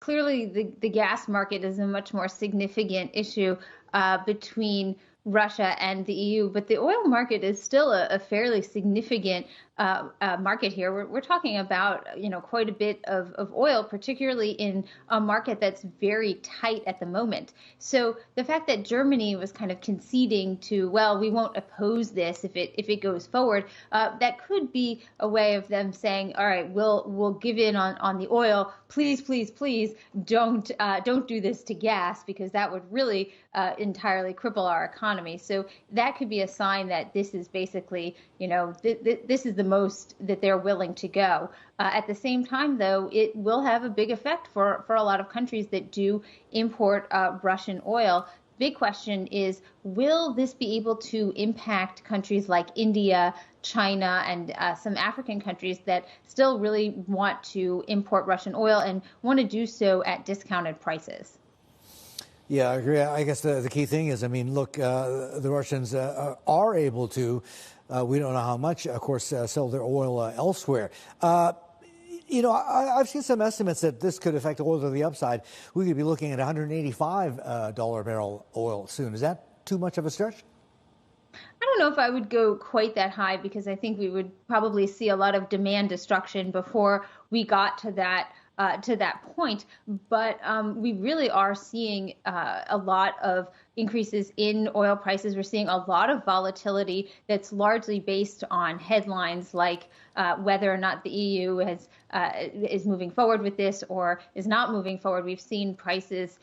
clearly the gas market is a much more significant issue between Russia and the EU, but the oil market is still a fairly significant market here. We're talking about, quite a bit of oil, particularly in a market that's very tight at the moment. So the fact that Germany was kind of conceding to, well, we won't oppose this if it goes forward, that could be a way of them saying, all right, we'll give in on the oil. Please, please, please don't do this to gas, because that would really entirely cripple our economy. So that could be a sign that this is basically, this is the most that they're willing to go. At the same time, though, it will have a big effect for a lot of countries that do import Russian oil. Big question is, will this be able to impact countries like India, China, and some African countries that still really want to import Russian oil and want to do so at discounted prices? Yeah, I agree. I guess the key thing is, look, the Russians are able to, we don't know how much, of course, sell their oil elsewhere. I've seen some estimates that this could affect oil to the upside. We could be looking at $185 a barrel oil soon. Is that too much of a stretch? I don't know if I would go quite that high, because I think we would probably see a lot of demand destruction before we got to that point. But we really are seeing a lot of increases in oil prices. We're seeing a lot of volatility that's largely based on headlines like whether or not the EU is moving forward with this or is not moving forward. We've seen prices,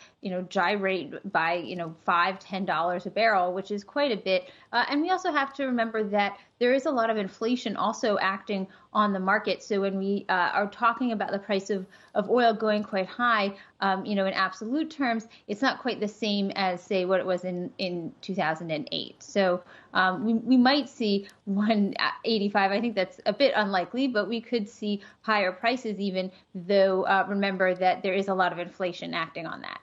gyrate by, $5-10 a barrel, which is quite a bit. And we also have to remember that there is a lot of inflation also acting on the market. So when we are talking about the price of oil going quite high, in absolute terms, it's not quite the same as, say, what it was in 2008. So we might see 185. I think that's a bit unlikely, but we could see higher prices, even though remember that there is a lot of inflation acting on that.